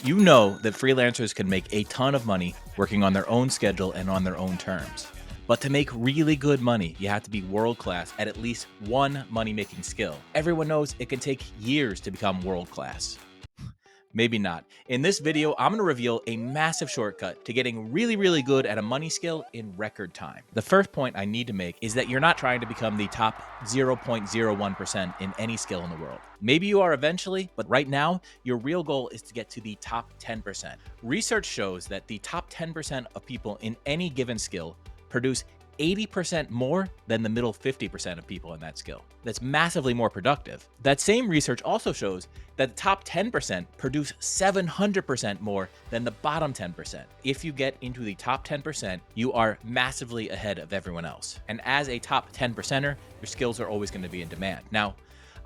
You know that freelancers can make a ton of money working on their own schedule and on their own terms. But to make really good money, you have to be world class at least one money making skill. Everyone knows it can take years to become world class. Maybe not. In this video, I'm going to reveal a massive shortcut to getting really good at a money skill in record time. The first point I need to make is that you're not trying to become the top 0.01% in any skill in the world. Maybe you are eventually, but right now, your real goal is to get to the top 10%. Research shows that the top 10% of people in any given skill produce 80% more than the middle 50% of people in that skill. That's massively more productive. That same research also shows that the top 10% produce 700% more than the bottom 10%. If you get into the top 10%, you are massively ahead of everyone else. And as a top 10%er, your skills are always going to be in demand. Now,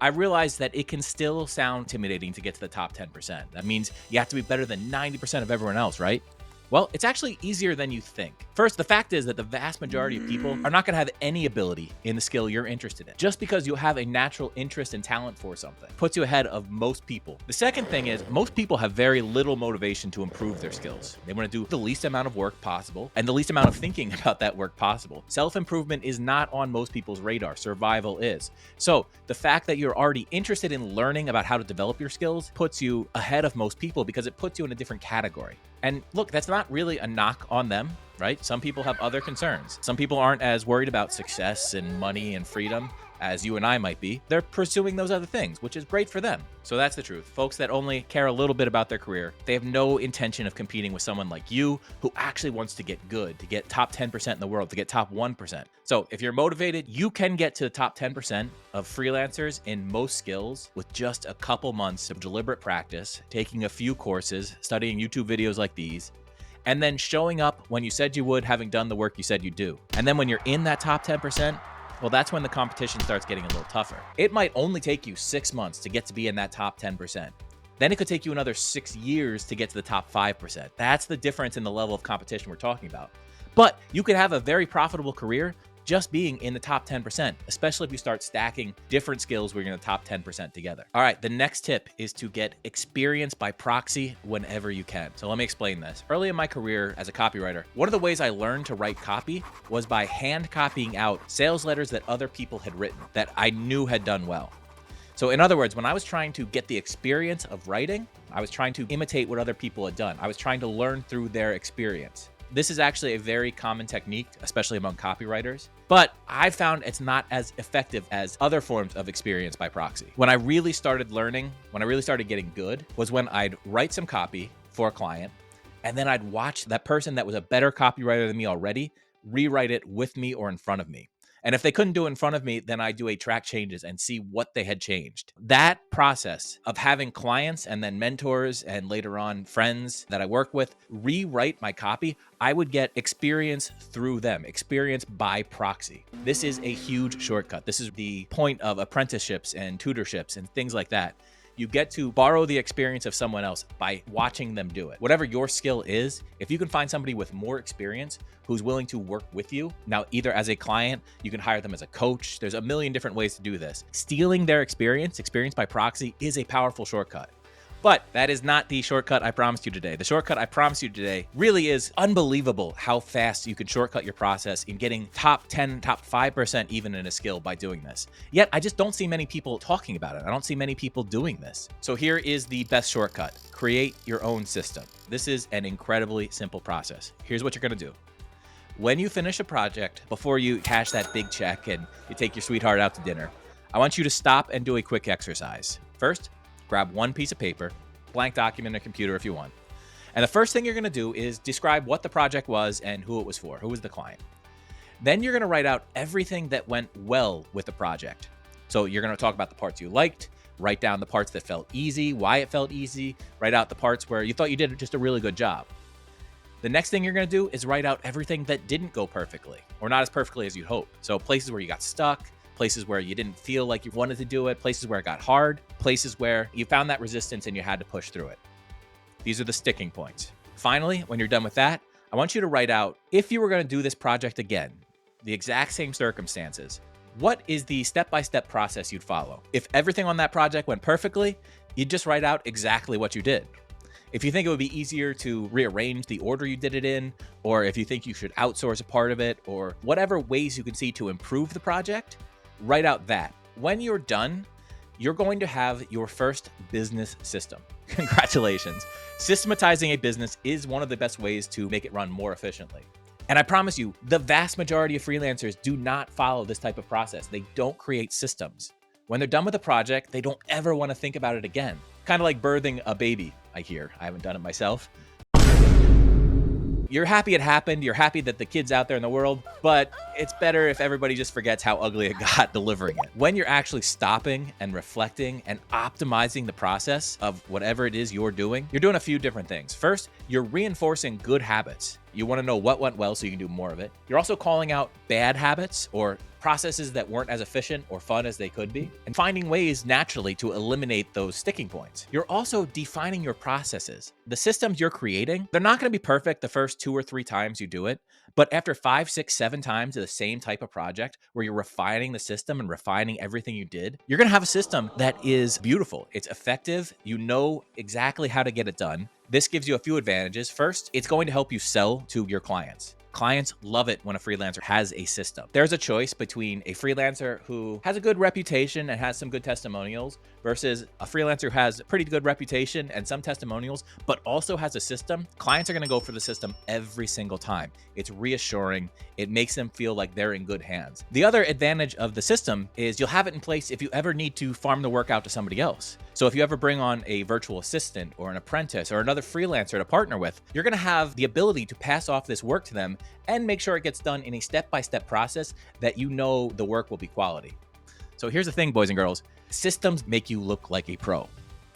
I realize that it can still sound intimidating to get to the top 10%. That means you have to be better than 90% of everyone else, right? Well, it's actually easier than you think. First, the fact is that the vast majority of people are not going to have any ability in the skill you're interested in. Just because you have a natural interest and talent for something puts you ahead of most people. The second thing is most people have very little motivation to improve their skills. They want to do the least amount of work possible and the least amount of thinking about that work possible. Self-improvement is not on most people's radar. Survival is. So the fact that you're already interested in learning about how to develop your skills puts you ahead of most people because it puts you in a different category. And look, that's not really a knock on them, right? Some people have other concerns. Some people aren't as worried about success and money and freedom as you and I might be. They're pursuing those other things, which is great for them. So that's the truth. Folks that only care a little bit about their career, they have no intention of competing with someone like you who actually wants to get good, to get top 10% in the world, to get top 1%. So if you're motivated, you can get to the top 10% of freelancers in most skills with just a couple months of deliberate practice, taking a few courses, studying YouTube videos like these, and then showing up when you said you would, having done the work you said you'd do. And then when you're in that top 10%, well, that's when the competition starts getting a little tougher. It might only take you 6 months to get to be in that top 10%. Then it could take you another 6 years to get to the top 5%. That's the difference in the level of competition we're talking about. But you could have a very profitable career just being in the top 10%, especially if you start stacking different skills where you're in the top 10% together. All right, the next tip is to get experience by proxy whenever you can. So let me explain this. Early in my career as a copywriter, one of the ways I learned to write copy was by hand copying out sales letters that other people had written that I knew had done well. So in other words, when I was trying to get the experience of writing, I was trying to imitate what other people had done. I was trying to learn through their experience. This is actually a very common technique, especially among copywriters, but I found it's not as effective as other forms of experience by proxy. When I really started learning, when I really started getting good, was when I'd write some copy for a client, and then I'd watch that person that was a better copywriter than me already rewrite it with me or in front of me. And if they couldn't do it in front of me, then I do a track changes and see what they had changed. That process of having clients and then mentors and later on friends that I work with rewrite my copy, I would get experience through them, experience by proxy. This is a huge shortcut. This is the point of apprenticeships and tutorships and things like that. You get to borrow the experience of someone else by watching them do it. Whatever your skill is, if you can find somebody with more experience who's willing to work with you, now either as a client, you can hire them as a coach. There's a million different ways to do this. Stealing their experience by proxy, is a powerful shortcut. But that is not the shortcut I promised you today. The shortcut I promised you today really is unbelievable how fast you can shortcut your process in getting top 10, top 5% even in a skill by doing this. Yet I just don't see many people talking about it. I don't see many people doing this. So here is the best shortcut. Create your own system. This is an incredibly simple process. Here's what you're gonna do. When you finish a project, before you cash that big check and you take your sweetheart out to dinner, I want you to stop and do a quick exercise. First, grab one piece of paper, blank document, or computer if you want. And the first thing you're gonna do is describe what the project was and who it was for, who was the client. Then you're gonna write out everything that went well with the project. So you're gonna talk about the parts you liked, write down the parts that felt easy, why it felt easy, write out the parts where you thought you did just a really good job. The next thing you're gonna do is write out everything that didn't go perfectly, or not as perfectly as you'd hoped. So places where you got stuck, places where you didn't feel like you wanted to do it, places where it got hard, places where you found that resistance and you had to push through it. These are the sticking points. Finally, when you're done with that, I want you to write out, if you were going to do this project again, the exact same circumstances, what is the step-by-step process you'd follow? If everything on that project went perfectly, you'd just write out exactly what you did. If you think it would be easier to rearrange the order you did it in, or if you think you should outsource a part of it, or whatever ways you can see to improve the project, write out that. When you're done, you're going to have your first business system. Congratulations. Systematizing a business is one of the best ways to make it run more efficiently. And I promise you, the vast majority of freelancers do not follow this type of process. They don't create systems. When they're done with a project, they don't ever want to think about it again. Kind of like birthing a baby, I hear. I haven't done it myself. You're happy it happened. You're happy that the kid's out there in the world, but it's better if everybody just forgets how ugly it got delivering it. When you're actually stopping and reflecting and optimizing the process of whatever it is you're doing a few different things. First, you're reinforcing good habits. You want to know what went well so you can do more of it. You're also calling out bad habits or processes that weren't as efficient or fun as they could be, and finding ways naturally to eliminate those sticking points. You're also defining your processes. The systems you're creating, they're not going to be perfect the first 2 or 3 times you do it, but after 5, 6, 7 times of the same type of project where you're refining the system and refining everything you did, you're going to have a system that is beautiful. It's effective. You know exactly how to get it done. This gives you a few advantages. First, it's going to help you sell to your clients. Clients love it when a freelancer has a system. There's a choice between a freelancer who has a good reputation and has some good testimonials versus a freelancer who has a pretty good reputation and some testimonials, but also has a system. Clients are going to go for the system every single time. It's reassuring. It makes them feel like they're in good hands. The other advantage of the system is you'll have it in place if you ever need to farm the work out to somebody else. So if you ever bring on a virtual assistant or an apprentice or another freelancer to partner with, you're going to have the ability to pass off this work to them and make sure it gets done in a step-by-step process that you know the work will be quality. So here's the thing, boys and girls. Systems make you look like a pro.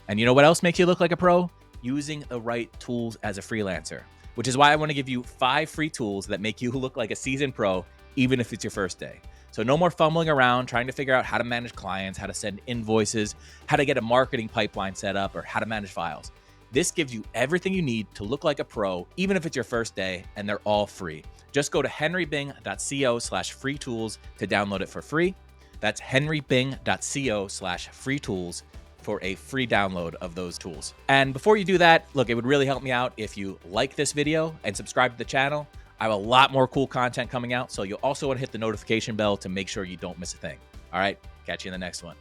And you know what else makes you look like a pro? Using the right tools as a freelancer, which is why I want to give you 5 free tools that make you look like a seasoned pro, even if it's your first day. So no more fumbling around trying to figure out how to manage clients, how to send invoices, how to get a marketing pipeline set up, or how to manage files. This gives you everything you need to look like a pro, even if it's your first day, and they're all free. Just go to henrybing.co/free tools to download it for free. That's henrybing.co/free tools for a free download of those tools. And before you do that, look, it would really help me out if you like this video and subscribe to the channel. I have a lot more cool content coming out, so you'll also want to hit the notification bell to make sure you don't miss a thing. All right, catch you in the next one.